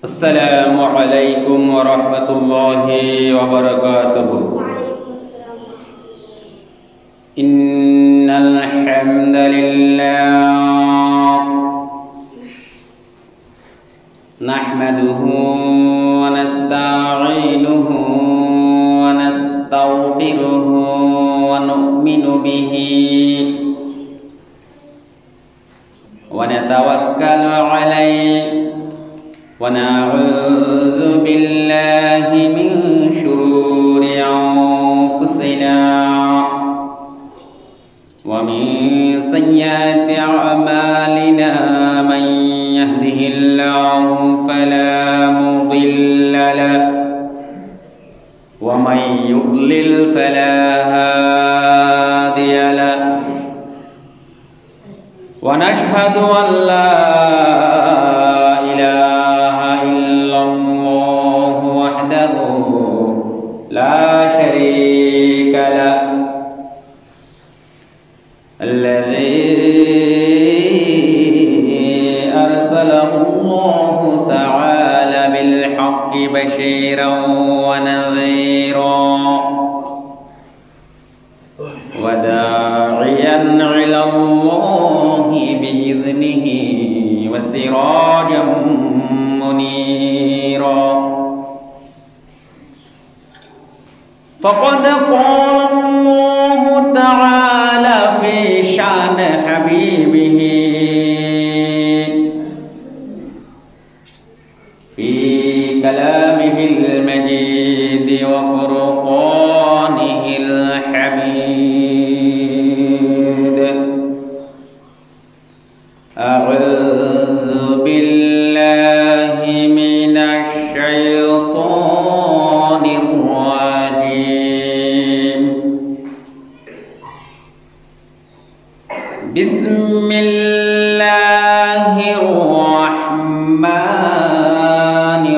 আসসালামু আলাইকুম ওয়া রাহমাতুল্লাহি ওয়া বারাকাতুহু। ইন্নাল হামদালিল্লাহ নাহমাদুহু ওয়া নাস্তাঈনুহু ওয়া নাস্তাগফিরুহু ওয়া নু'মিনু বিহি ওয়া নাতাওয়াক্কালু আলাইহি ونعوذ بالله من شرور أنفسنا ومن سيئات أعمالنا من يهده الله فلا مضل له ومن يضلل فلا هادي له ونشهد أن لا لا شريك له الذي أرسله الله تعالى بالحق بشيرا ونذيرا وداعيا إلى الله بإذنه وسراجا منيرا فقد قال الله تعالى في شأن حبيبه في كلامه المجيد وفرقانه الحميد أعوذ بالله من الشيطان الرجيم بسم الله الرحمن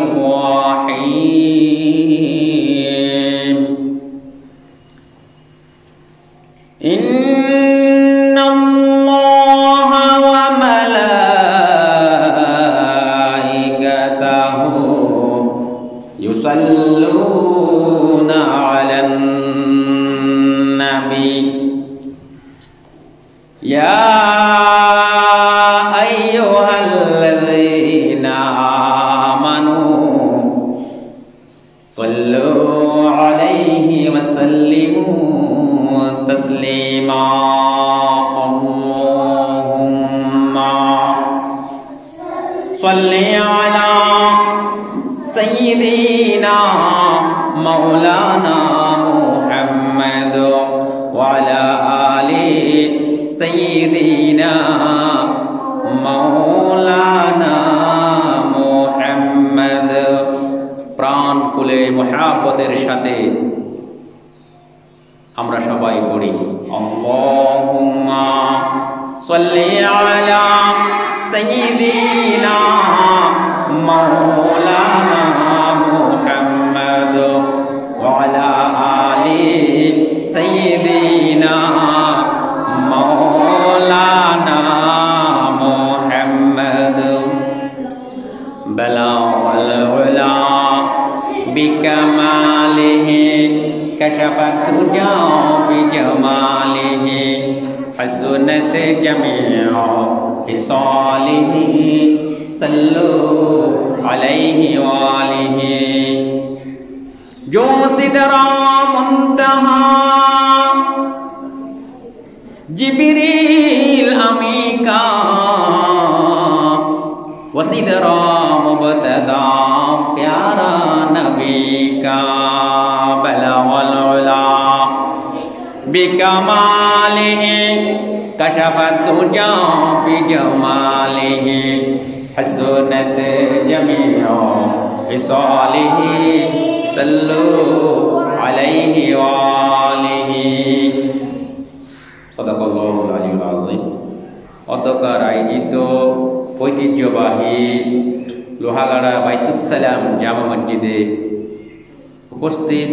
الرحيم إن الله وملائكته يصلون على النبي يا أيها الذين آمنوا صلوا عليه وسلموا تسليما اللهم صل على سيدنا مولانا محمد وعلى آل سيدنا مولانا محمد প্রাণ খুলে মুহাব্বতের সাথে আমরা সবাই পড়ি আল্লাহুম্মা সাল্লি আলা সাইয়্যিদিনা মাওলানা মুহাম্মদ ওয়া আলা আলি সাইয়্যিদিনা মাওলানা মুহাম্মদ বালাগাল উলা বিকামালিহি কাশাফাত দুজা বিজামালিহি হাসনাত জামিউ ফিসালিহি सल्लु अलैहि वालिहि जो सिदरा मुंतहा जिब्रील अमीका वसिदरा मुबतदा प्यारा नबी का बलगल उला बिकमालिहि कशफत दुजा बिजमालिहि हसनत जमीउ फिसालिहि सल्लु अलैहि वालिहि सदाकाल्लाहुल आलियुल आज़ीम। অধ্যকার আয়োজিত ঐতিহ্যবাহী লোহাগাড়া বাইতুস সালাম জামা মসজিদে উপস্থিত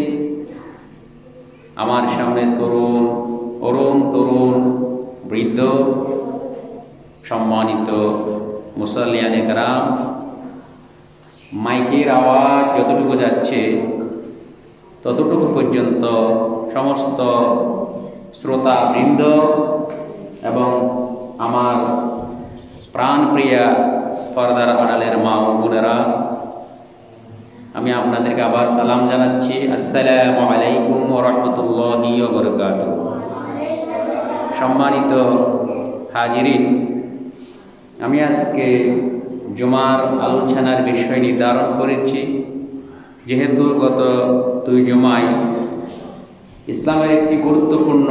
আমার সামনে তরুণ বৃদ্ধ সম্মানিত মুসল্লিয়ানে কেরাম, মাইকের আওয়াজ যতটুকু যাচ্ছে ততটুকু পর্যন্ত সমস্ত শ্রোতা বৃন্দ এবং আমার প্রাণপ্রিয়া পর্দার আড়ালের মা ও বোনেরা, আমি আপনাদেরকে আবার সালাম জানাচ্ছি। আসসালামু আলাইকুম ওয়া রাহমাতুল্লাহি ওয়া বারাকাতুহু। সম্মানিত হাজিরিন, আমি আজকে জুমার আলোচনার বিষয় নির্ধারণ করেছি, যেহেতু গত 2 জুমায় ইসলামের একটি গুরুত্বপূর্ণ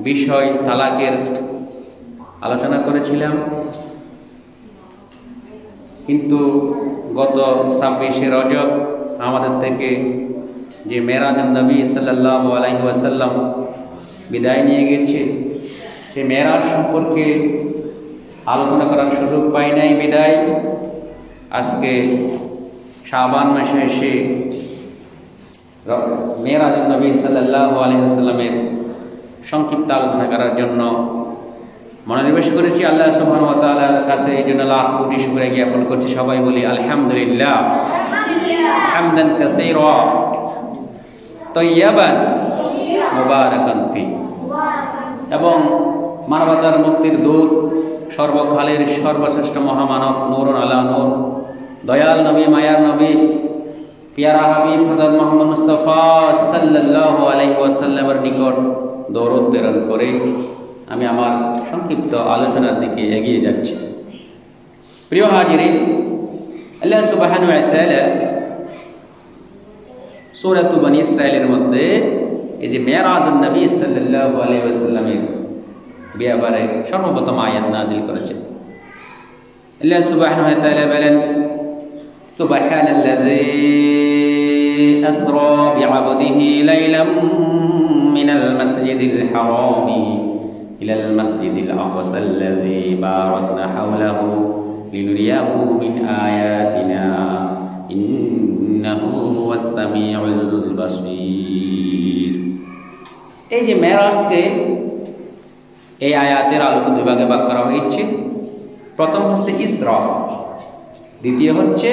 বিষয় তালাকের আলোচনা করেছিলাম, কিন্তু গত 26শে রজব আমাদের থেকে যে মেরাজুন নবী সাল্লাল্লাহু আলাইহি ওয়াসাল্লাম বিদায় নিয়ে গেছে, সে মেরাজ সম্পর্কে আলোচনা করার সুযোগ পাই নাই। বিদায় আজকে শাবান মাসে এসে মেরাজুন নবী সাল্লাল্লাহু আলাইহি ওয়াসাল্লামের সংক্ষিপ্ত আলোচনা করার জন্য মনোনিবেশ করেছি। আল্লাহ সুবহানাহু ওয়া তাআলার কাছে এই জন্য লাখ কোটি শুকরিয়া জ্ঞাপন করছি। সবাই বলি আলহামদুলিল্লাহ, হামদান কাসীরা তাইয়্যিবান মুবারাকান ফি। এবং মানবতার মুক্তির দূত, সর্বকালের সর্বশ্রেষ্ঠ মহামানব, নূরুন আলা নূর, দয়াল নবী, মায়ার নবী, পিয়ারা হাবিব হযরত মুহাম্মদ মুস্তাফা সাল্লাল্লাহু আলাইহি ওয়াসাল্লামের নিকট দরুদ প্রেরণ করে আমি আমার সংক্ষিপ্ত আলোচনার দিকে এগিয়ে যাচ্ছি। প্রিয় হাজিরিন, আল্লাহ সুবহানাহু ওয়া তাআলা সূরা বনী ইসরাঈলের মধ্যে এই যে মেরাজুন নবী সাল্লাল্লাহু আলাইহি ওয়াসাল্লামের ব্যাপারে সর্বপ্রথম আয়াত নাযিল করেছেন। আল্লাহ সুবহানাহু ওয়া তাআলা বলেন, সুবহানাল্লাযী আসরা বিআবদিহি লাইলাম মিনাল মাসজিদিল হারামি ইলাল মাসজিদিল আকসাল্লাযী বারাকনা হাওলাহু লিনুরিয়াহু মিন আয়াতিনা ইন্নাহু হুয়াস সামিউল বাসীর। এই যে মেরাজকে এই আয়াতের আলোকে 2 ভাগে ভাগ করা হয়েছে। প্রথম হচ্ছে ইসরা, দ্বিতীয় হচ্ছে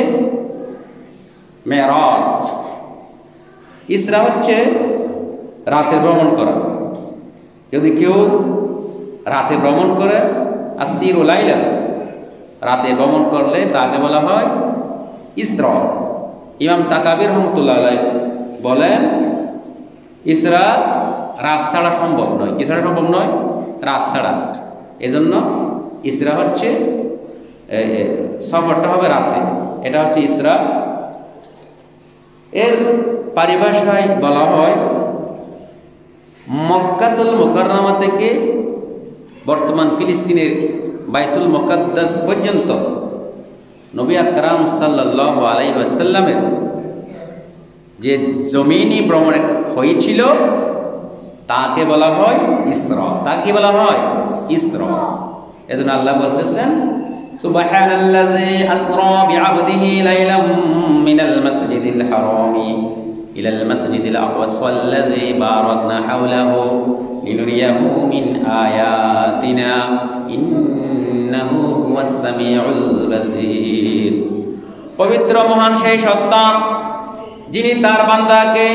মেরাজ। ইসরা হচ্ছে রাতে ভ্রমণ করা। যদি কেউ রাতে ভ্রমণ করে, আসিরু লাইলা, রাতে ভ্রমণ করলে তাকে বলা হয় ইসরা। ইমাম সাকাবী রাহমাতুল্লাহ আলাইহি বলেন, ইসরা রাত ছাড়া সম্ভব নয়। কি ছাড়া সম্ভব নয়? রাত ছাড়া। এজন্য ইসরা হচ্ছে সফরটা হবে রাতে, এটা হচ্ছে ইসরা। এর পরিভাষায় বলা হয় মক্কাতুল মুকাররমা থেকে বর্তমান ফিলিস্তিনের বাইতুল মুকাদ্দাস পর্যন্ত নবী আকরাম সাল্লাল্লাহু আলাইহি ওয়াসাল্লামের যে জমিনি ভ্রমণ হয়েছিল তাকে বলা হয় ইসরা। তাকে বলা হয় ইসরা। এজন্য আল্লাহ বলতেছেন, সুবহানাল্লাযী আসরা বিআবদিহি লাইলাম মিনাল মাসজিদিল হারামি ইলাল মাসজিদিল আকসাল্লাযী বারাকনা হাওলাহু লিনুরিয়াহু মিন আয়াতিনা ইন্নাহু হুয়াস সামিউল বাসীর। পবিত্র মহান সেই সত্তা, যিনি তার বান্দাকে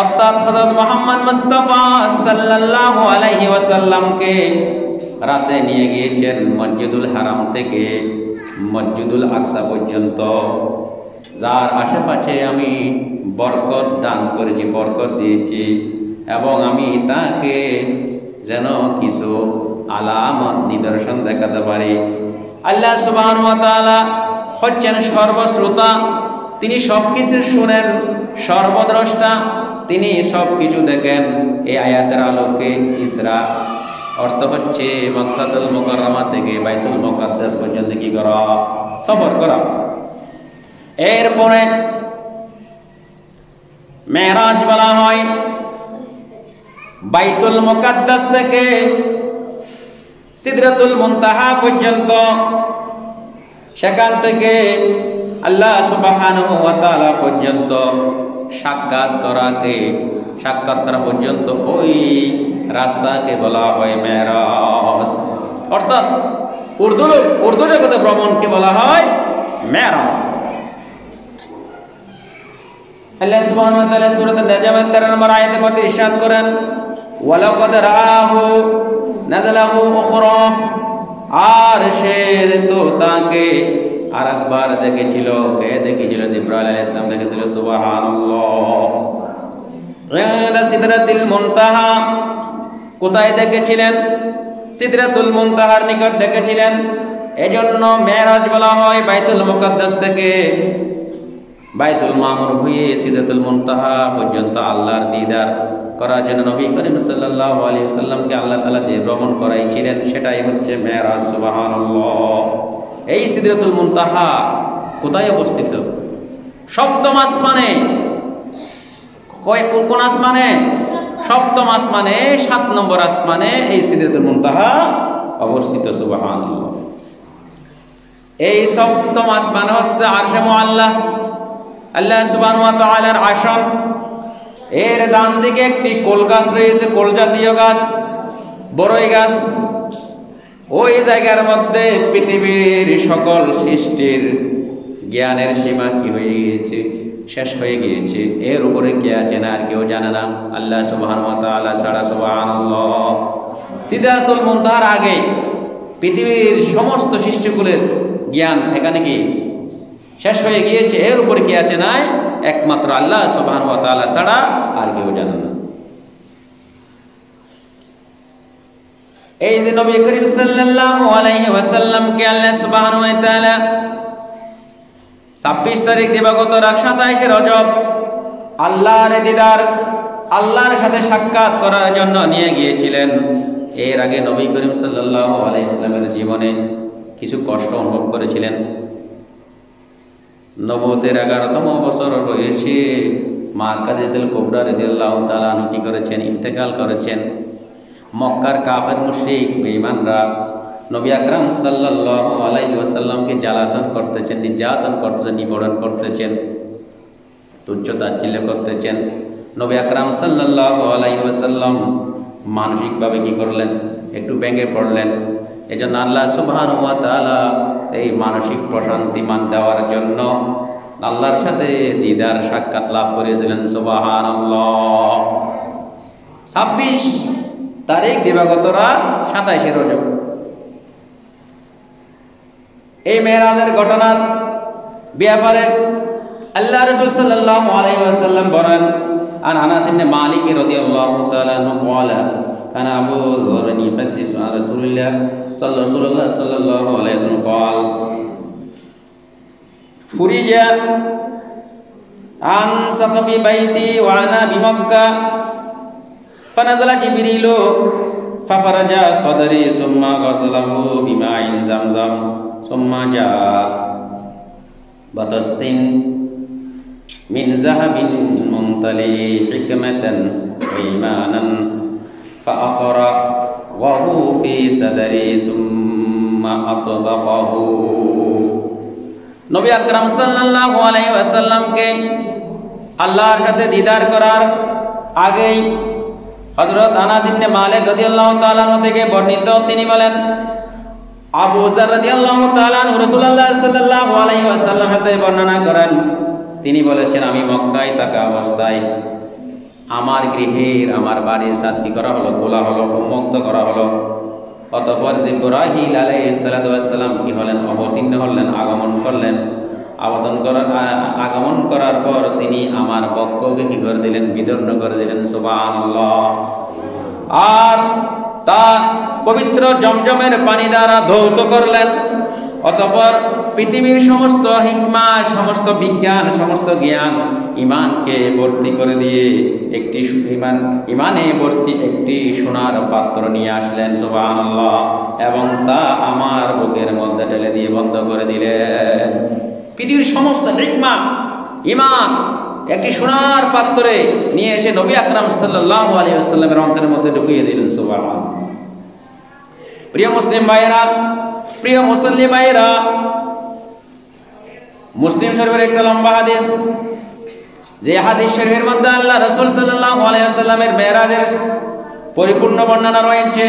অর্থাৎ হযরত মুহাম্মদ মুস্তাফা সাল্লাল্লাহু আলাইহি ওয়াসাল্লামকে রাতে নিয়ে গিয়েছেন মসজিদুল হারাম থেকে মসজিদুল আকসা পর্যন্ত, যার আশেপাশে আমি বরকত দান করেছি, বরকত দিয়েছি, এবং আমি তাকে যেন কিছু আলামত নিদর্শন দেখাতে পারি। আল্লাহ সুবহানাহু ওয়া তাআলা হচ্ছেন সর্বশ্রোতা, তিনি সবকিছু শুনেন, সর্বদ্রষ্টা, তিনি সবকিছু দেখেন। এই আয়াতের আলোকে ইসরা অর্থ হচ্ছে মক্কাতুল মুকাররমা থেকে বাইতুল মুকাদ্দাস পর্যন্ত কি করা? সফর করা। এরপরে মেরাজ বলা হয় বাইতুল মুকাদ্দাস থেকে সিদরাতুল মুনতাহা পর্যন্ত। সেখান থেকে আল্লাহ সুবহানাহু ওয়া তাআলা পর্যন্ত সাক্ষাৎ করা পর্যন্ত ওই রাস্তাকে বলা হয় মেরাজ। অর্থাৎ উর্দু জগতে ভ্রমণকে বলা হয় মেরাজ। আল্লাহ সুবহানাহু ওয়া তাআলা সূরা আন-নাজমের 13 নম্বর আয়াতের মধ্যে ইরশাদ করেন, ওয়ালাকাদ রাআহু নাযালাহু উখরা, আর সে তো তাকে আরেকবার দেখেছিল। কে দেখেছিল? জিবরাইল আলাইহিস সালাম দেখেছিল। সুবহানাল্লাহ। ইনদা সিদরাতিল মুনতাহা, কোথায় দেখেছিলেন? সিদরাতুল মুনতাহার নিকট দেখেছিলেন। এজন্য মেরাজ বলা হয় বাইতুল মুকাদ্দাস থেকে বাইতুল মামুর হয়ে সিদরাতুল মুনতাহা পর্যন্ত আল্লাহর দিদার করার জন্য নবী করিম সাল্লাল্লাহু আলাইহি ওয়াসাল্লামকে আল্লাহ তাআলা যে ভ্রমণ করাইছিলেন সেটাই হচ্ছে মেরাজ। সুবহানাল্লাহ। এই সিদরাতুল মুনতাহা কোথায় অবস্থিত? সপ্তম আসমানে। কোন আসমানে? সপ্তম আসমানে, 7 নম্বর আসমানে এই সিদরাতুল মুনতাহা অবস্থিত। সুবহানাল্লাহ। এই সপ্তম আসমান হচ্ছে আরশে মুআল্লাহ, আল্লাহ সুবহানাহু ওয়া তাআলার আসন। এর ডান দিকে একটি কোল গাছ রয়েছে, কোল জাতীয় গাছ, বড়ই গাছ। ওই জায়গার মধ্যে পৃথিবীর সকল সৃষ্টির জ্ঞানের সীমা কি হয়ে গিয়েছে? শেষ হয়ে গিয়েছে। এর উপরে কে আছে না আর কেউ জানে না, আল্লাহ সুবহানাহু ওয়া তাআলা ছাড়া। সুবহানাল্লাহ। সিদরাতুল মুনতাহার আগে পৃথিবীর সমস্ত সৃষ্টিকুলের জ্ঞান এখানে কি শেষ হয়ে গিয়েছে। এর উপরে কে আছে নাই? একমাত্র আল্লাহ সুবহানাহু ওয়া তাআলা ছাড়া আর কেউ জানে না। এই যে নবী করিম সাল্লাল্লাহু আলাইহি ওয়াসাল্লামকে আল্লাহ সুবহানাহু ওয়া তাআলা 26 তারিখ দিবাগত রাত 27 রজব আল্লাহর দিদার, আল্লাহর সাথে সাক্ষাৎ করার জন্য নিয়ে গিয়েছিলেন। এর আগে নবী করিম সাল্লাল্লাহু আলাইহি ওয়াসাল্লামের জীবনে কিছু কষ্ট অনুভব করেছিলেন। নবুয়তের 11তম বছর বয়সে মা খাদিজাতুল কুবরা রাদিয়াল্লাহু তাআলা আনহা কি করেছেন? ইন্তেকাল করেছেন। মক্কার কাফের মুশরিক বেঈমানরা নবী আকরাম সাল্লাল্লাহু আলাইহি ওয়াসাল্লামকে জ্বালাতন করতেছেন, নির্যাতন করতেছেন, নিপীড়ন করতেছেন, তুচ্ছ তাচ্ছিল্য করতেছেন। নবী আকরাম সাল্লাল্লাহু আলাইহি ওয়াসাল্লাম মানসিকভাবে কি করলেন? একটু ভেঙে পড়লেন। এজন্য আল্লাহ সুবহানাহু ওয়া তাআলা এই মানসিক প্রশান্তি মান দেওয়ার জন্য আল্লাহর সাথে দিদার সাক্ষাৎ লাভ করেছিলেন। সুবহানাল্লাহ। 26 তারিখ দিবাগত রাত 27 রজব। এই মেরাজের ঘটনার ব্যাপারে আল্লাহ রাসূল সাল্লাল্লাহু আলাইহি ওয়াসাল্লাম বলেন, আন আনাস ইবনে মালিক রাদিয়াল্লাহু তাআলা আনহু قال كان ابو ذر يحدث عن رسول الله صلى الله عليه وسلم قال فرج عن سقف بيتي وانا بمكة فنزل جبريل ففرج صدري ثم غسله بماء زمزم ثم جاء بطست من ذهب ممتلئ حكمة وإيمانا فأقرأ وهو في صدري ثم أطبقه। নবী আকরাম সাল্লাল্লাহু আলাইহি ওয়াসাল্লামকে আল্লাহর সাথে দিদার করার আগেই হযরত আনাস ইবনে মালিক রাদিয়াল্লাহু তাআলা থেকে বর্ণিত, তিনি বলেন, আবু যার রাদিয়াল্লাহু তাআলা রাসূলুল্লাহ সাল্লাল্লাহু আলাইহি ওয়াসাল্লাম হতে বর্ণনা করেন, তিনি বলেছেন, আমি মক্কায় থাকা অবস্থায় আমার গৃহের, আমার বাড়ির ছাদ কি করা হলো? খোলা হলো, উন্মুক্ত করা হলো। অতঃপর জিবরাইল আলাইহিস সালাতু ওয়াস সালাম কি হলেন? অবতীর্ণ হলেন, আগমন করলেন। আগমন করার পর তিনি আমার বক্ষকে কি করে দিলেন? বিদীর্ণ করে দিলেন। সুবহানাল্লাহ। আর তা পবিত্র জমজমের পানি দ্বারা ধৌত করলেন। অতঃপর পৃথিবীর সমস্ত হিকমা, সমস্ত বিজ্ঞান, সমস্ত জ্ঞান ইমানকে ভর্তি করে দিয়ে ইমানে ভর্তি একটি সোনার পাত্র নিয়ে আসলেন। সুবহানাল্লাহ। এবং তা আমার বুকের মধ্যে ঢেলে দিয়ে বন্ধ করে দিলেন। পৃথিবীর সমস্ত হিকমা, ইমান একটি সোনার পাত্রে নিয়ে এসে নবী আকরাম সাল্লাল্লাহু আলাইহি ওয়াসাল্লামের অন্তরের মধ্যে ঢুকিয়ে দিলেন। সুবহানাল্লাহ। প্রিয় মুসলিম ভাইরা, প্রিয় মুসল্লি ভাইরা, মুসলিম শরীফের একটা লম্বা হাদিস, যে হাদিস শরীফের মধ্যে আল্লাহ রাসূল সাল্লাল্লাহু আলাইহি ওয়াসাল্লামের মেরাজের পরিপূর্ণ বর্ণনা রয়েছে।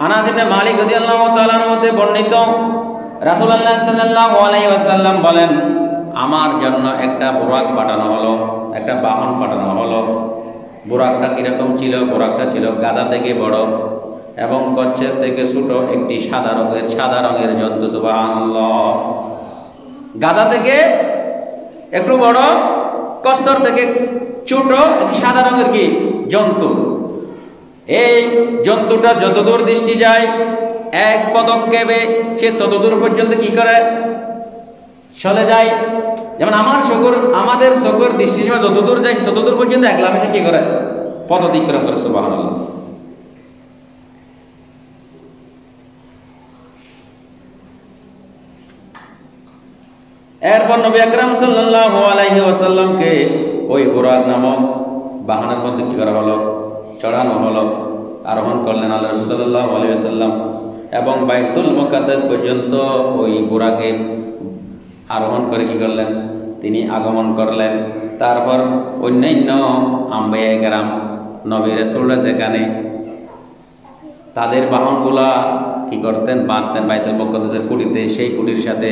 আনাস ইবনে মালিক রাদিয়াল্লাহু তাআলার মধ্যে বর্ণিত, রাসূলুল্লাহ সাল্লাল্লাহু আলাইহি ওয়াসাল্লাম বলেন, আমার জন্য একটা বুরাক পাঠানো হলো, একটা বাহন পাঠানো হলো। বুরাকটা কিরকম ছিল? বুরাকটা ছিল গাধা থেকে বড় এবং কচ্ছের থেকে ছোট একটি সাদা রঙের জন্তু। সুবহানাল্লাহ। গাধা থেকে একটু বড়, কস্তর থেকে ছোট, সাদা রঙের কি জন্তু। এই জন্তুটা যতদূর দৃষ্টি যায় এক পদক্ষেপে সে ততদূর পর্যন্ত কি করে চলে যায়। যেমন আমাদের চোখের দৃষ্টিসীমা যতদূর যায় ততদূর পর্যন্ত এক লাফে কি করে পথ অতিক্রম করে। সুবহানাল্লাহ। এরপর নবী আকরাম সাল্লাল্লাহু আলাইহি ওয়াসাল্লামকে ওই বুরাক নামক বাহনের মধ্যে কি করা হলো? চড়ানো হলো। আরোহণ করলেন আল্লাহ রাসূল সাল্লাল্লাহু আলাইহি ওয়াসাল্লাম এবং বাইতুল মুকাদ্দাস পর্যন্ত ওই বুরাকে আরোহণ করে কি করলেন? তিনি আগমন করলেন। তারপর অন্যান্য আম্বিয়া কেরাম নবী রাসূলরা যেখানে তাদের বাহনগুলা কি করতেন? বাঁধতেন বাইতুল মুকাদ্দাসের কুটিতে। সেই কুটির সাথে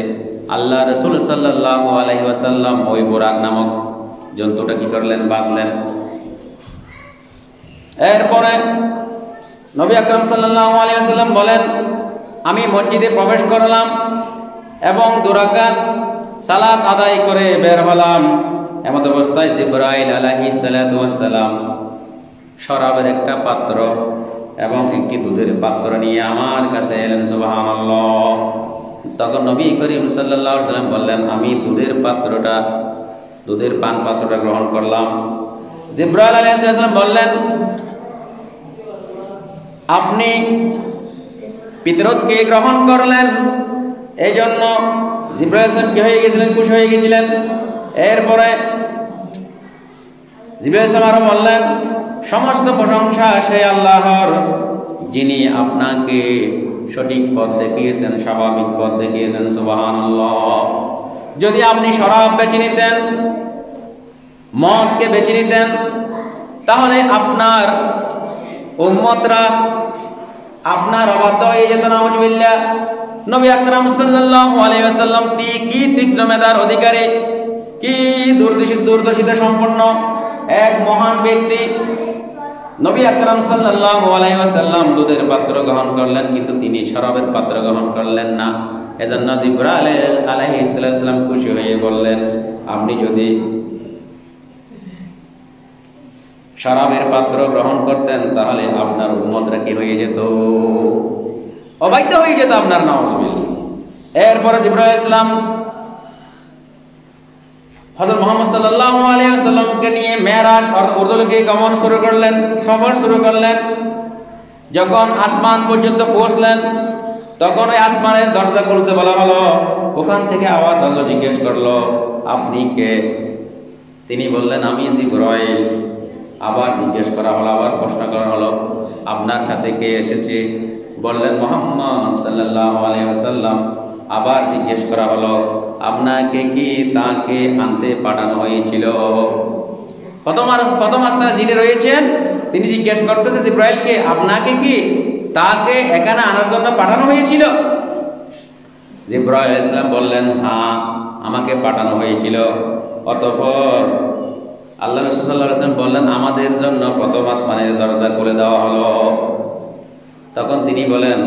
আল্লাহ রাসূল সাল্লাল্লাহু আলাইহি ওয়াসাল্লাম ওই বুরাক নামক জন্তুটা কি করলেন? বাঁধলেন। এরপরে নবী আকরাম সাল্লাল্লাহু আলাইহি ওয়াসাল্লাম বলেন, আমি মসজিদে প্রবেশ করলাম এবং 2 রাকাত সালাত আদায় করে বের হলাম। এমত অবস্থায় জিবরাইল আলাইহিস সালাতু ওয়াস সালাম শরাবের একটা পাত্র এবং একটি দুধের পাত্র নিয়ে আমার কাছে এলেন। সুবহানাল্লাহ। তখন নবী করিম সাল্লাল্লাহু আলাইহি ওয়াসাল্লাম বললেন, আমি দুধের পান পাত্রটা গ্রহণ করলাম। জিবরাইল আলাইহিস সালাম বললেন, আপনি পিতরকে গ্রহণ করলেন, এই জন্য জিবরাইল আলাইহিস সালাম কি হয়ে গেছিলেন? খুশি হয়ে গেছিলেন। এরপরে জিবরাইল আলাইহিস সালাম আরো বললেন, সমস্ত প্রশংসা সেই আল্লাহর যিনি আপনাকে সঠিক পথ দেখিয়েছেন, স্বাভাবিক পথ দেখিয়েছেন। সুবহানাল্লাহ। যদি আপনি শরাব বেছে নিতেন, মদকে বেছে নিতেন, তাহলে আপনার উম্মতরা আপনার অবাধ্য হয়ে যেত। নাউজুবিল্লাহ। নবী আকরাম সাল্লাল্লাহু আলাইহি ওয়াসাল্লাম কি তীক্ষ্ণ মেধার অধিকারী, কি দূরদর্শিতা সম্পন্ন এক মহান ব্যক্তি। নবী আকরাম সাল্লাল্লাহু আলাইহি ওয়াসাল্লাম দুধের পাত্র গ্রহণ করলেন, কিন্তু তিনি শরাবের পাত্র গ্রহণ করলেন না। এজন্য জিবরাইল আলাইহিস সালাম খুশি হয়ে বললেন, আপনি যদি শরাবের পাত্র গ্রহণ করতেন তাহলে আপনার উম্মতরা কি হয়ে যেত? অবাধ্য হয়ে যেত আপনার। নাউজুবিল্লাহ। এরপরে জিবরাইল ইসলাম হযরত মুহাম্মদ সাল্লাল্লাহু আলাইহি ওয়াসাল্লামকে নিয়ে মেরাজ আর উর্দুলকে গমন শুরু করলেন, সফর শুরু করলেন। যখন আসমান পর্যন্ত পৌঁছলেন তখন ওই আসমানের দরজা খুলতে বলা হলো। ওখান থেকে আওয়াজ হলো, জিজ্ঞেস করলো, আপনি কে? তিনি বললেন, আমি জিবরাইল। আবার জিজ্ঞেস করা হলো, আবার প্রশ্ন করা হলো, আপনার সাথে কে এসেছে? বললেন, মুহাম্মদ সাল্লাল্লাহু আলাইহি ওয়াসাল্লাম। আবার জিজ্ঞেস করা হলো, আপনাকে কি তাকে আনতে পাঠানো হয়েছিল? প্রথম আসমানে যিনি রয়েছেন তিনি জিজ্ঞেস করতেছে জিবরাইলকে, আপনাকে কি তাকে এখানে আনার জন্য পাঠানো হয়েছিল? জিবরাইল আলাইহিস সালাম বললেন, হ্যাঁ, আমাকে পাঠানো হয়েছিল। অতঃপর আল্লাহ রাসূল সাল্লাল্লাহু আলাইহি ওয়াসাল্লাম বললেন, আমাদের জন্য প্রথম আসমানের দরজা খুলে দেওয়া হলো। তখন তিনি বলেন,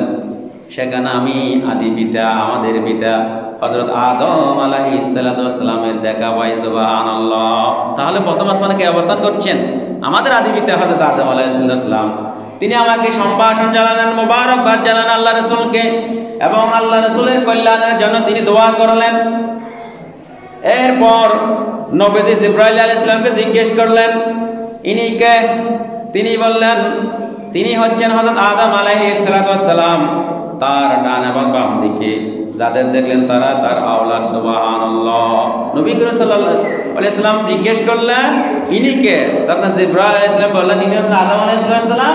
সেখানে আমি আদি পিতা, আমাদের পিতা হযরত আদম আলাইহিস সালাতু ওয়াস সালামের দেখা পাই। সুবহানাল্লাহ। তাহলে প্রথম আসমানে কে অবস্থান করছেন? আমাদের আদি পিতা হযরত আদম আলাইহিস সালাম। তিনি আমাকে সম্ভাষণ জানালেন, মোবারকবাদ জানালেন আল্লাহ রাসূলকে এবং আল্লাহ রাসূলের কল্যাণের জন্য তিনি দোয়া করলেন। এরপর নবীজি জিবরাইল আলাইহিস সালামকে জিজ্ঞেস করলেন, ইনি কে? তিনি বললেন, তিনি হচ্ছেন হযরত আদম আলাইহিস সালাতু ওয়াস সালাম। তার ডান এবং বাম দিকে যাদের দেখলেন তারা তার আওলাদ। সুবহানাল্লাহ। নবী করিম সাল্লাল্লাহু আলাইহি সাল্লাম জিজ্ঞেস করলেন, ইনি কে? তখন জিবরাইল আলাইহিস সালাম বললেন, ইনি হচ্ছেন আদম আলাইহিস সালাম।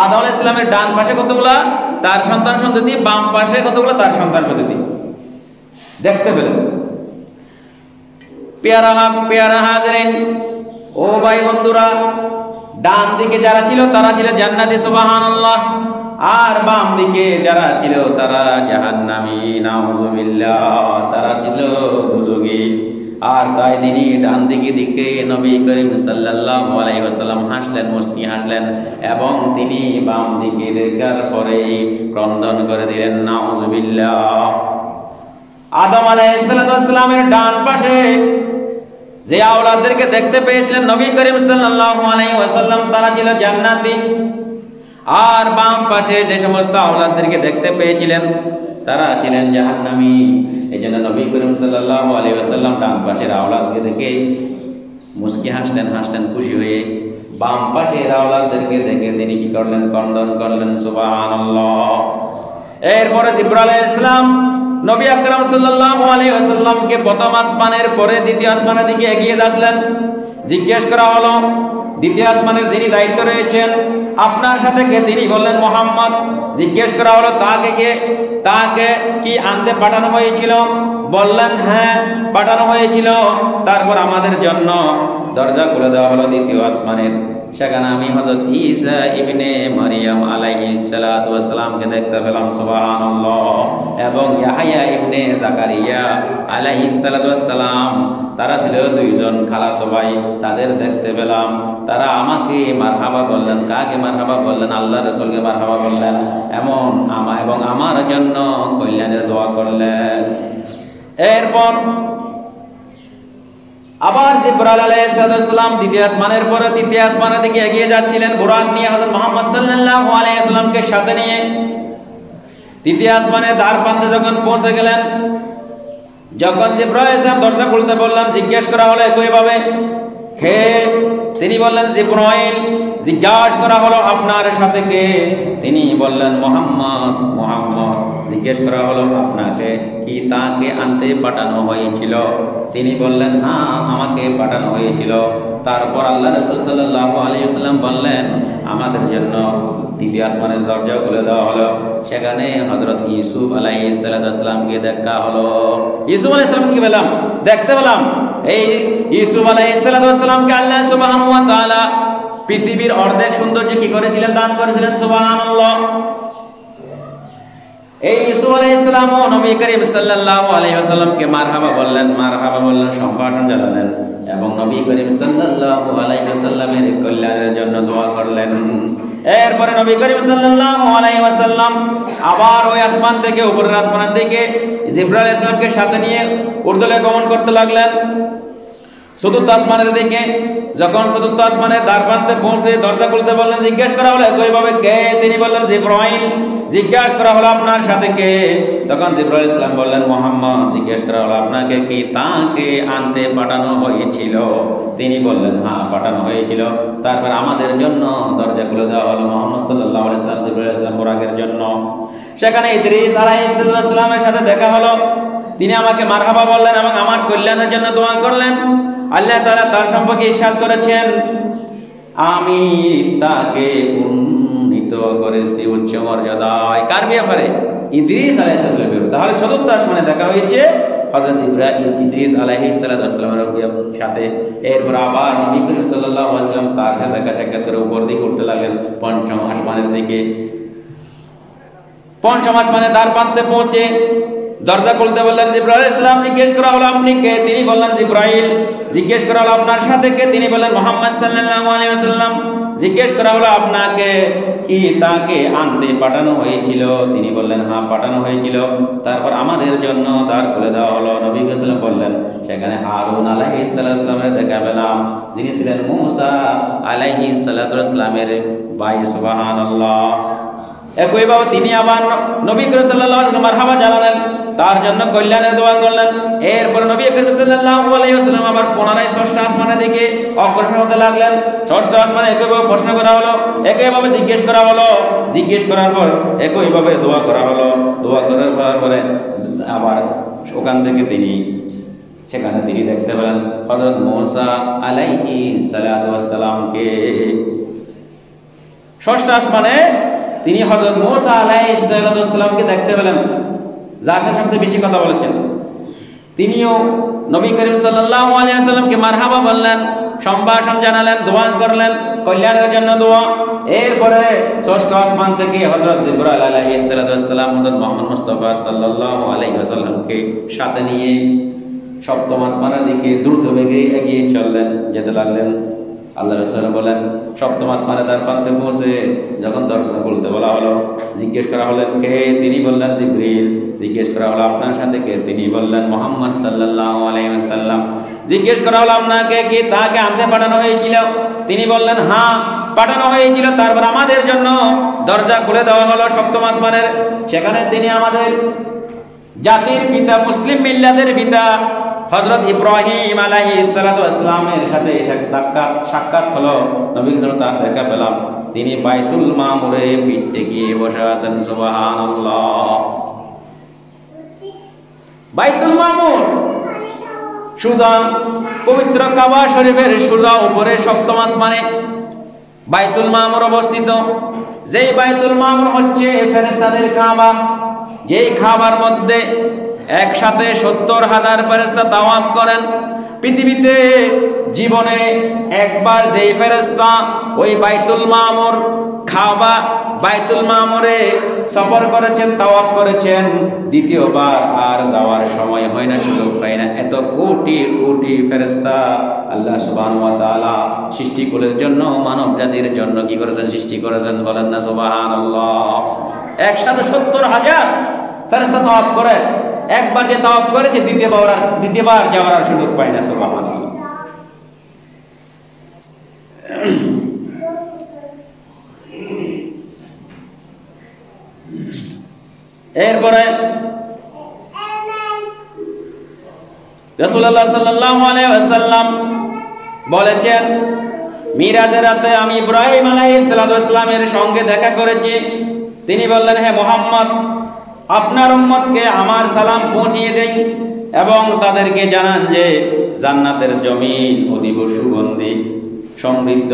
আদম আলাইহিস সালামের ডান পাশে কতগুলা তার সন্তান সন্ততি, বাম পাশে কতগুলা তার সন্তান সন্ততি দেখতে পেলেন। পেয়ারা হাজরিন ও ভাই বন্ধুরা, ডান দিকে যারা ছিল তারা ছিল জান্নাতি। সুবহানাল্লাহ। আর বাম দিকে যারা ছিল তারা জাহান্নামী। নাউযুবিল্লাহ। তারা ছিল দুজকি। আর তাই তিনি ডান দিকে নবী করিম সাল্লাল্লাহু আলাইহি ওয়াসাল্লাম হাসলেন, মুস্কি হাসলেন এবং তিনি বাম দিকে দেখার পরে ক্রন্দন করে দিলেন, নাউযুবিল্লাহ। আদম আলাইহিস সালামের ডান পাশে যে আওলাদদেরকে দেখতে পেয়েছিলেন নবী করিম সাল্লাল্লাহু আলাইহি ওয়াসাল্লাম, তারা ছিল জান্নাতি। আর বাম পাশে যে সমস্ত আওলাদদেরকে দেখতে পেয়েছিলেন তারা ছিলেন জাহান্নামী। এই জন্য নবী করিম সাল্লাল্লাহু আলাইহি ওয়াসাল্লাম ডান পাশের আওলাদকে দেখে মুস্কি হাসলেন খুশি হয়ে। বাম পাশের আওলাদদেরকে দেখে তিনি কি করলেন? ক্রন্দন করলেন, সুবহানাল্লাহ। এরপরে জিবরাইল আলাইহিস সালাম নবী আকরাম সাল্লাল্লাহু আলাইহি ওয়াসাল্লামকে প্রথম আসমানের পরে দ্বিতীয় আসমানের দিকে এগিয়ে যাচ্ছিলেন। জিজ্ঞেস করা হলো, দ্বিতীয় আসমানের যিনি দায়িত্ব রয়েছেন আপনার সাথে কে? তিনি বললেন, মুহাম্মদ। জিজ্ঞেস করা হলো, তাকে কি আনতে পাঠানো হয়েছিল? বললেন, হ্যাঁ পাঠানো হয়েছিল। তারপর আমাদের জন্য দরজা খুলে দেওয়া হলো দ্বিতীয় আসমানের। সেখানে আমি হযরত ঈসা ইবনে মারইয়াম আলাইহিস সালাতু ওয়াস সালামকে দেখতে পেলাম, সুবহানাল্লাহ। এবং ইয়াহইয়া ইবনে জাকারিয়া আলাইহিস সালাতু ওয়াস সালাম, তারা ছিল দুইজন খালাতো ভাই, তাদের দেখতে পেলাম। তারা আমাকে মারহাবা বললেন। কাকে মারহাবা বললেন? আল্লাহর রাসূলকে মারহাবা বললেন এবং আমার জন্য কল্যাণের দোয়া করলেন। এরপর আবার জিবরাইল আলাইহিস সালাম দ্বিতীয় আসমানের পরে তৃতীয় আসমানের দিকে এগিয়ে যাচ্ছিলেন বুরাক নিয়ে, হযরত মুহাম্মদ সাল্লাল্লাহু আলাইহি ওয়াসাল্লামকে সাথে নিয়ে। তৃতীয় আসমানের দ্বার প্রান্তে যখন পৌঁছে গেলেন, যখন জিবরাইল আলাইহিস সালাম দরজা খুলতে বললেন, জিজ্ঞেস করা হলো একইভাবে, কে? তিনি বললেন, জিবরাইল। জিজ্ঞাসা করা হলো, আপনার সাথে কে? তিনি বললেন, মুহাম্মদ। জিজ্ঞেস করা হলো, আপনাকে কি তাকে আনতে পাঠানো হয়েছিল? তিনি বললেন, হ্যাঁ আমাকে পাঠানো হয়েছিল। তারপর আল্লাহ রাসূল সাল্লাল্লাহু আলাইহি ওয়াসাল্লাম বললেন, আমাদের জন্য তৃতীয় আসমানের দরজা খুলে দেওয়া হলো। সেখানে হযরত ইউসুফ আলাইহিস সালামকে দেখা হলো। ইউসুফ আলাইহিস সালামকে দেখতে পেলাম। এই ইউসুফ আলাইহিস সালামকে আল্লাহ সুবহানাহু ওয়া তাআলা পৃথিবীর অর্ধেক সৌন্দর্য কি করেছিলেন? দান করেছিলেন, সুবহানাল্লাহ। এই ইউসুফ আলাইহিস সালাম ও নবী করিম সাল্লাল্লাহু আলাইহি ওয়াসাল্লামকে মারহাবা বললেন, সম্ভাষণ জানালেন এবং নবী করিম সাল্লাল্লাহু আলাইহি ওয়াসাল্লামের কল্যাণের জন্য দোয়া করলেন। এরপরে নবী করিম সাল্লাল্লাহু আলাইহি ওয়াসাল্লাম আবার ওই আসমান থেকে উপরের আসমানের দিকে জিবরাইল আলাইহিস সালামকে সাথে নিয়ে উর্দুলে গমন করতে লাগলেন চতুর্থ আসমানের দিকে। যখন চতুর্থ আসমানের দ্বার প্রান্তে পৌঁছে দরজা খুলতে বললেন, জিজ্ঞেস করা হলো একইভাবে, কে? তিনি বললেন, জিবরাইল। জিজ্ঞাসা করা হলো, আপনার সাথে কে? তখন জিবরাইল আলাইহিস সালাম বললেন, মুহাম্মদ। জিজ্ঞেস করা হলো, আপনাকে কি তাকে আনতে পাঠানো হয়েছিল? তিনি বললেন, হ্যাঁ পাঠানো হয়েছিল। তারপর আমাদের জন্য দরজা খুলে দেওয়া হলো মুহাম্মদ সাল্লাল্লাহু আলাইহি ওয়াসাল্লাম, জিবরাইল আলাইহিস সালাম বুরাকের জন্য। সেখানে ইদ্রিস আলাইহিস সালামের সাথে দেখা হলো। তিনি আমাকে মারহাবা বললেন এবং আমার কল্যাণের জন্য দোয়া করলেন। আল্লাহ তাআলা তার সম্পর্কে ইরশাদ করেছেন, আমি তাকে উন্নীত করেছি উচ্চ মর্যাদায়। কার ব্যাপারে? ইদ্রিস আলাইহিস সালামের। তাহলে চতুর্থ আসমানে দেখা হয়েছে হযরত ইদ্রিস আলাইহিস সালামের সাথে। এরপর আবার নবী করিম সাল্লাল্লাহু আলাইহি ওয়াসাল্লাম তার সাথে দেখা করে উপর দিকে উঠতে লাগলেন পঞ্চম আসমানের দিকে। পঞ্চম আসমানের দ্বার প্রান্তে পৌঁছে দরজা খুলতে বললেন, জিবরাইল আলাইহিস সালাম। জিজ্ঞেস করা হলো, আপনি কে? তিনি বললেন, জিবরাইল। জিজ্ঞেস করা হলো, আপনার সাথে কে? তিনি বললেন, মুহাম্মদ সাল্লাল্লাহু আলাইহি ওয়াসাল্লাম। জিজ্ঞেস করা হলো, আপনাকে কি তাকে আনতে পাঠানো হয়েছিল? তিনি বললেন, হ্যাঁ পাঠানো হয়েছিল। তারপর আমাদের জন্য দ্বার খুলে দেওয়া হলো। নবী সাল্লাল্লাহু বললেন, সেখানে হারুন আলাইহিস সালামের দেখা পেলাম, যিনি ছিলেন মূসা আলাইহিস সালামের ভাই, সুবহানাল্লাহ। একইভাবে তিনি আবার নবী করিম সাল্লাল্লাহু আলাইহি ওয়াসাল্লাম মারহাবা জানালেন, তার জন্য কল্যাণের দোয়া করলেন। এরপর নবী করিম সাল্লাল্লাহু আলাইহি ওয়াসাল্লাম আবার পুনরায় ষষ্ঠ আসমানের দিকে অগ্রসর হতে লাগলেন। ষষ্ঠ আসমানে একইভাবে প্রশ্ন করা হলো, একইভাবে জিজ্ঞেস করা হলো। জিজ্ঞেস করার পর একইভাবে দোয়া করা হলো। দোয়া করার পরে আবার ওখান থেকে সেখানে তিনি দেখতে পেলেন হযরত মূসা আলাইহিস সালামকে। ষষ্ঠ আসমানে তিনি হযরত মূসা আলাইহিস সালামকে দেখতে পেলেন, যার সাথে সবচেয়ে বেশি কথা বলেছেন। তিনিও নবী করিম সাল্লাল্লাহু আলাইহি ওয়াসাল্লামকে মারহাবা বললেন, সম্ভাষণ জানালেন, দোয়া করলেন, কল্যাণের জন্য দোয়া। এরপরে ষষ্ঠ আসমান থেকে হযরত জিবরাইল আলাইহিস সালাম হযরত মুহাম্মদ মুস্তাফা সাল্লাল্লাহু আলাইহি ওয়াসাল্লামকে সাথে নিয়ে সপ্তম আসমানের দিকে দ্রুত বেগে এগিয়ে চললেন, যেতে লাগলেন। আল্লাহ রাসূল বলেন, সপ্তম আসমানে তার প্রান্তে পৌঁছে যখন দরজা খুলতে বলা হলো, জিজ্ঞেস করা হলেন কে? তিনি বললেন জিবরিল। জিজ্ঞেস করা হলো আপনার সাথে কে? তিনি বললেন মুহাম্মদ সাল্লাল্লাহু আলাইহি ওয়াসাল্লাম। জিজ্ঞেস করা হলো আপনাকে কি তাকে আনতে পাঠানো হয়েছিল? তিনি বললেন হ্যাঁ পাঠানো হয়েছিল। তারপর আমাদের জন্য দরজা খুলে দেওয়া হলো সপ্তম আসমানের। সেখানে তিনি আমাদের জাতির পিতা, মুসলিম মিল্লাতের পিতা হযরত ইব্রাহিম আলাইহিস সালাতু ওয়াস সালামের সাথে সাক্ষাৎ হলো। নবী তার দেখা পেলাম, তিনি বাইতুল মামুরে পিঠ টেকিয়ে বসে আছেন। সুবহানাল্লাহ। বাইতুল মামুর সুজা পবিত্র কাবা শরীফের সুজা উপরে সপ্তম আসমানে বাইতুল মামুর অবস্থিত। যেই বাইতুল মামুর হচ্ছে ফেরেশতাদের কাবা, যেই কাবার মধ্যে একসাথে 70,000 ফেরেশতা তাওয়াফ করেন। পৃথিবীতে জীবনে একবার যেই ফেরেশতা ওই বাইতুল মামুর কাবা বাইতুল মামুরে সফর করেছেন, তাওয়াফ করেছেন, দ্বিতীয়বার আর যাওয়ার সময় হয় না, সুযোগ পায় না। এত কোটি কোটি ফেরেশতা আল্লাহ সুবহানাহু ওয়া তাআলা সৃষ্টিকুলের জন্য, মানব জাতির জন্য কি করেছেন? সৃষ্টি করেছেন। বলেন না সুবহানাল্লাহ। একসাথে 70,000 ফেরেশতা তাওয়াফ করে। একবার যে তাওয়াফ করেছে দ্বিতীয়বার যাওয়ার আর সুযোগ পায় না। সুবহানাল্লাহ। এরপরে রাসূলুল্লাহ সাল্লাল্লাহু আলাইহি ওয়াসাল্লাম বলেছেন, মিরাজের রাতে আমি ইব্রাহিম আলাইহিস সালাতু ওয়াস সালামের সঙ্গে দেখা করেছি। তিনি বললেন, হে মুহাম্মদ, আপনার উম্মতকে আমার সালাম পৌঁছিয়ে দেন এবং তাদেরকে জানান যে জান্নাতের জমিন অতীব সুগন্ধি, সমৃদ্ধ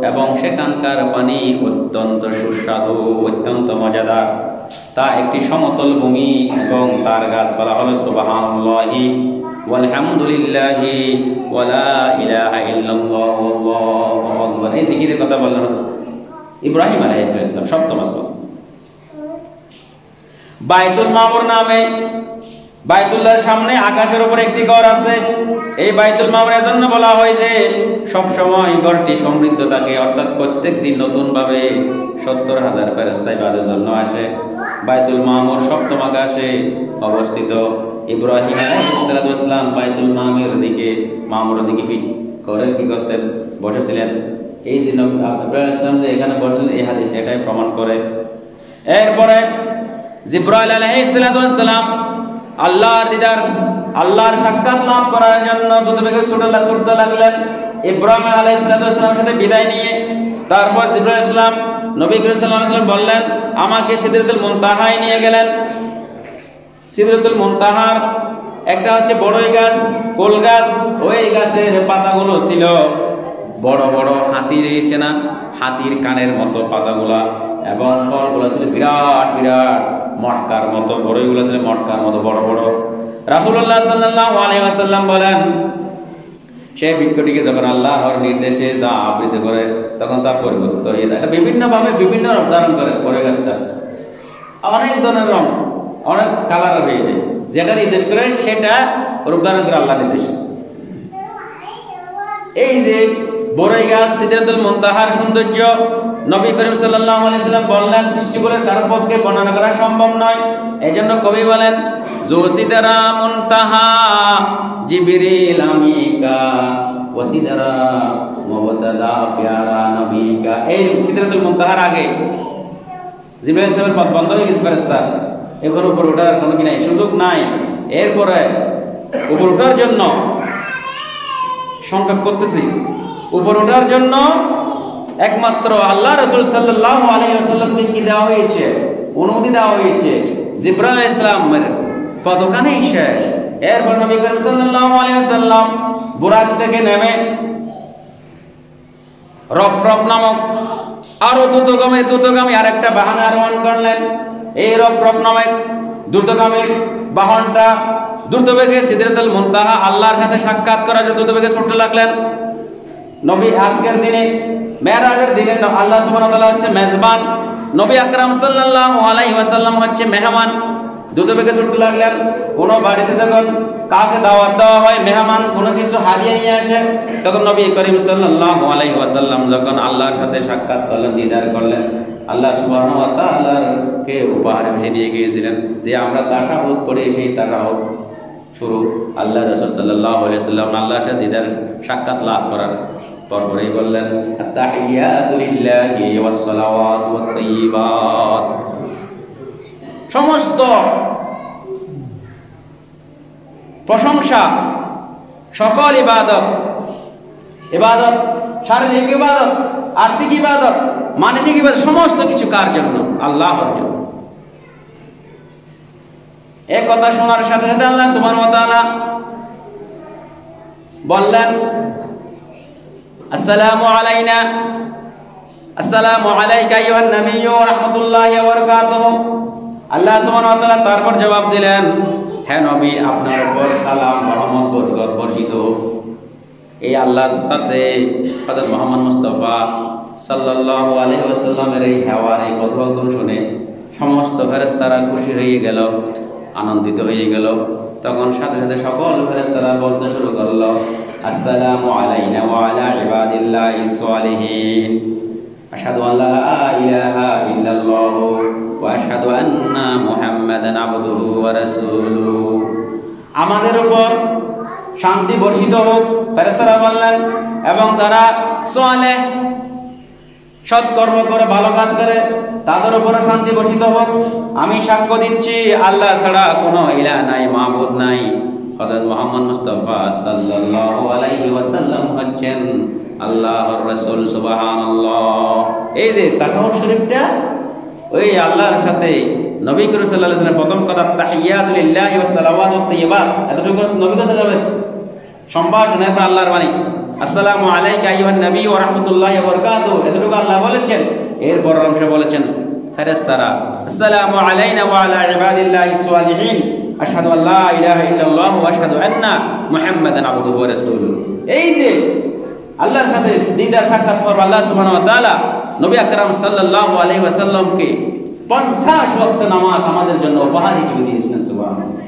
এবং সেখানকার পানি অত্যন্ত সুস্বাদু, অত্যন্ত মজাদার। তা একটি সমতল ভূমি এবং তার গাছপালা হলো সুবহানাল্লাহি ওয়ালহামদুলিল্লাহি ওয়ালা ইলাহা ইল্লাল্লাহু ওয়াল্লাহু আকবার। এই জিকিরের কথা বললেন ইব্রাহিম আলাইহিস সালাম সপ্তম আসমান। বাইতুল মামুর নামে বাইতুল্লাহর সামনে আকাশের উপর একটি ঘর আছে। এই বাইতুল মামুর এজন্য বলা হয় যে সব সময় ঘরটি সমৃদ্ধ থাকে, অর্থাৎ প্রত্যেকদিন নতুন ভাবে 70,000 ফেরেশতা ইবাদতের জন্য আসে। বাইতুল মামুর সপ্তম আকাশে অবস্থিত। ইব্রাহিম আলাইহিস সালাম বাইতুল মামুরের দিকে পিঠ করে কি করতেন? বসেছিলেন। এই যে ইব্রাহিম যে এখানে বসেছিলেন, এই হাদিস এটাই প্রমাণ করে। এরপরে জিবরাইল আলাইহিস সালাম আল্লাহর দিদার, আল্লাহর সাক্ষাৎ লাভ করার জন্য দ্রুতবেগে ছুটতে লাগলেন। ইব্রাহিম আলাইহিস সালামের সাথে বিদায় নিয়ে তারপর জিবরাইল ইসলাম নবী করিম সাল্লাল্লাহু আলাইহি ওয়াসাল্লাম বললেন, আমাকে সিদরাতুল মুনতাহায় নিয়ে গেলেন। সিদরাতুল মুনতাহার একটা হচ্ছে বড়ই গাছ, কোল গাছ। ওই গাছের পাতাগুলো ছিল বড় বড়, হাতি রয়েছে না, হাতির কানের মতো পাতাগুলা, এবং ফলগুলো ছিল বিরাট বিরাট মটকার মতো। বড়ইগুলো ছিল মটকার মতো বড় বড়। রাসূলুল্লাহ সাল্লাল্লাহু আলাইহি ওয়াসাল্লাম বলেন, সেই বৃক্ষটিকে যখন আল্লাহর নির্দেশে যা আবৃত করে তখন তা পরিবর্তিত হয়ে যায়। বিভিন্ন ভাবে বিভিন্ন রূপ ধারণ করে। বড়ই গাছটা অনেক ধরনের রং, অনেক কালার হয়ে যায়। যেটা নির্দেশ করে সেটা রূপ ধারণ করে আল্লাহ নির্দেশ। এই যে বড়ই গাছ, সিদরাতুল মুনতাহার সৌন্দর্য নবী করিম সাল্লাল্লাহু আলাইহি ওয়াসাল্লাম বললেন সৃষ্টিকুলের কারোর পক্ষে বর্ণনা করা সম্ভব নয়। এইজন্য কবি বলেন, জো সিদরা মুনতাহা জিবরিল আমিকা ওয়া সিদরা মুবতাদা প্যারা নবিকা। এই সিদরাতুল মুনতাহার আগে জিবরাইল সাহেবের পথ বন্ধ হয়ে গেছে ফেরেশতা, এবার উপর ওঠার কোনো কি নাই, সুযোগ নাই। এরপরে উপর ওঠার জন্য সংক্ষেপ করতেছি, উপর ওঠার জন্য একমাত্র আল্লাহ রাসূল সাল্লাল্লাহু আলাইহি ওয়াসাল্লামকে কি দেওয়া হয়েছে? অনুমতি দেওয়া হয়েছে। জিবরাইল আলাইহিস সালামের পদখানেই শেষ। এরপর নবী করিম সাল্লাল্লাহু আলাইহি ওয়াসাল্লাম বুরাক থেকে নেমে রফরফ নামক আরো দ্রুতগামী আরেকটা বাহন আরোহণ করলেন। এই রফরফ নামক দ্রুতগামী বাহনটা দ্রুতবেগে সিদরাতুল মুনতাহা আল্লাহর সাথে সাক্ষাৎ করার জন্য দ্রুতবেগে ছুটতে লাগলেন। নবী আজকের দিনে মেরাজের দিনে আল্লাহ সুবহানাহু ওয়া তাআলা হচ্ছে মেজবান, নবী আকরাম সাল্লাল্লাহু আলাইহি ওয়াসাল্লাম হচ্ছে মেহমান। দ্রুত বেগে ছুটতে লাগলেন। কোন বাড়িতে যখন কাউকে দাওয়াত দেওয়া হয়, মেহমান কোনো কিছু হারিয়ে নিয়ে আসে, তখন নবী করিম সাল্লাল্লাহু আলাইহি ওয়াসাল্লাম যখন আল্লাহর সাথে সাক্ষাৎ করলেন, দিদার করলেন, আল্লাহ সুবহানাহু ওয়া তাআলার কে উপহার দিয়ে গিয়েছিলেন যে আমরা তাশাহুদ পড়ে সেই তাশাহুদ শুরু। আল্লাহ রাসূল সাল্লাল্লাহু আলাইহি ওয়াসাল্লাম আল্লাহর সাথে দিদার সাক্ষাৎ লাভ করার পরপরই বললেন আত-তাহিয়াতু লিল্লাহি ওয়াস সালাওয়াতু ওয়াত তাইয়্যিবাত, সমস্ত প্রশংসা, সকল ইবাদত, শারীরিক ইবাদত, আর্থিক ইবাদত, মানসিক ইবাদত, সমস্ত কিছু কার জন্য? আল্লাহর জন্য। এই কথা শোনার সাথে সাথে আল্লাহ সুবহানাহু ওয়া তাআলা বললেন আসসালামু আলাইনা, আসসালামু আলাইকা আইয়ুহান নাবিয়্যু ওয়া রাহমাতুল্লাহি ওয়া বারাকাতুহু। আল্লাহ সুবহানাহু ওয়া তাআলা তারপর জবাব দিলেন, হে নবী, আপনার উপর সালাম রহমত বরকত বর্ষিত হোক। এই আল্লাহর সাথে হযরত মুহাম্মদ মুস্তাফা সাল্লাল্লাহু আলাইহি ওয়াসাল্লামের এই হেওয়ার, এই কথোপকথন শুনে সমস্ত ফেরেশতারা খুশি হয়ে গেল, আনন্দিত হয়ে গেল। তখন সাথে সাথে সকল ফেরেশতারা বলতে শুরু করলো আসসালামু আলাইনা ওয়া আলা ইবাদিল্লাহিস সালিহিন, আশহাদু আল্লা ইলাহা ইল্লাল্লাহ ওয়া আশহাদু আন্না মুহাম্মাদান আবদুহু ওয়া রাসূলুহু। আমাদের উপর শান্তি বর্ষিত হোক, ফেরেশতারা বললেন, এবং যারা সালেহ সৎকর্ম করে ভালো কাজ করে তাদের উপর শান্তি বর্ষিত হোক। আমি সাক্ষ্য দিচ্ছি আল্লাহ ছাড়া কোনো ইলাহ নাই, মাবুদ নাই। হযরত মুহাম্মদ মুস্তাফা সাল্লাল্লাহু আলাইহি ওয়াসাল্লাম হচ্ছেন আল্লাহর রাসূল। সুবহানাল্লাহ। এই যে তাশাহুদ শরীফটা ওই আল্লাহর সাথে নবী করিম সাল্লাল্লাহু আলাইহি ওয়াসাল্লাম প্রথম কথা তাহিয়াতু লিল্লাহি ওয়াস সালাওয়াতু ওয়াত তাইয়্যিবাত, এতটুকু নবী কথা যাবে সম্ভাষণ, এরপর আল্লাহর বাণী আসসালামু আলাইকা আইয়ুহান নাবিয়্যু ওয়া রাহমাতুল্লাহি ওয়া বারাকাতুহু, এতটুকু আল্লাহ বলেছেন। এরপর অংশ বলেছেন ফেরেশতারা আসসালামু আলাইনা ওয়া আলা ইবাদিল্লাহিস সালিহিন, আশহাদু আল্লা ইলাহা ইল্লাল্লাহ ওয়া আশহাদু আন্না মুহাম্মাদান আবদুহু ওয়া রাসূলুহু। এই যে আল্লাহর সাথে দিদার সাক্ষাৎ পর আল্লাহ সুবহানাহু ওয়া তাআলা নবী আকরাম সাল্লাল্লাহু আলাইহি ওয়াসাল্লামকে 50 ওয়াক্ত নামাজ আমাদের জন্য উপহার হিসেবে দিয়েছেন। সুবহানাল্লাহ।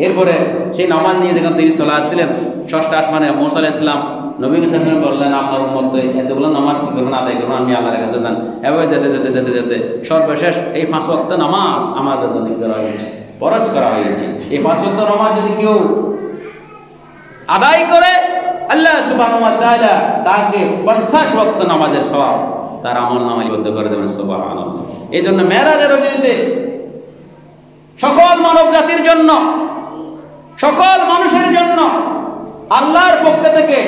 এরপরে সেই নামাজ নিয়ে যখন তিনি চলে আসছিলেন ষষ্ঠ আসমানে, মুসা আলাইহিস সালাম নবী সাল্লাল্লাহু আলাইহি ওয়াসাল্লাম বললেন, আপনার উম্মত এতগুলো নামাজ কি করবেন, আদায় করবেন, আমি আল্লাহর কাছে যান। এভাবে যেতে যেতে যেতে যেতে সর্বশেষ এই 5 ওয়াক্ত নামাজ আমাদের জন্য করা হয়েছে, ফরজ করা হয়েছে। এই 5 ওয়াক্ত নামাজ যদি কেউ আদায় করে, আল্লাহ সুবহানাহু ওয়া তাআলা তাকে 50 ওয়াক্ত নামাজের সওয়াব তার আমলনামায় লিপিবদ্ধ করে দেবেন। সুবহানাল্লাহ। এই জন্য মেরাজের রজনীতে সকল মানব জাতির জন্য, সকল মানুষের জন্য আল্লাহর পক্ষ থেকে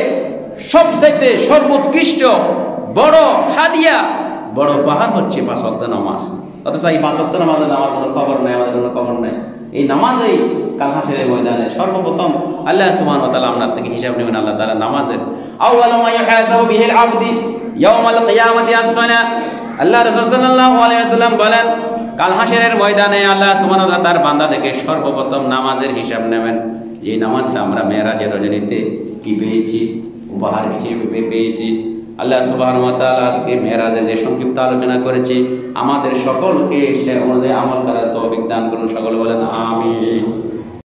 সবচেয়ে সর্বোৎকৃষ্ট বড় হাদিয়া, বড় উপহার হচ্ছে 5 ওয়াক্ত নামাজ। অথচ এই 5 ওয়াক্ত নামাজের আমার কোনো খবর নাই, আমাদের কোনো খবর নাই। এই নামাজেই কাল হাসরের ময়দানে সর্বপ্রথম আল্লাহ সুবহানাহু ওয়া তাআলা আপনার থেকে হিসাব নেবেন। আল্লাহ তাআলা নামাজের আউয়ালু মা ইউহাসাবু বিহিল আবদি ইয়াউমাল কিয়ামাতি আস-সালাহ। আল্লাহ রাসূল সাল্লাল্লাহু আলাইহি ওয়াসাল্লাম বলেন, কাল হাসরের ময়দানে আল্লাহ সুবহানাহু ওয়া তাআলা তার বান্দা থেকে সর্বপ্রথম নামাজের হিসাব নেবেন। যে নামাজটা আমরা মেরাজের রজনীতে কি পেয়েছি, উপহার হিসেবে পেয়েছি। আল্লাহ সুবহানাহু ওয়া তাআলা আজকে মেরাজের যে সংক্ষিপ্ত আলোচনা করেছি, আমাদের সকলকে সে অনুযায়ী আমল করার তৌফিক দান করুন। সকলে বলেন আমিন।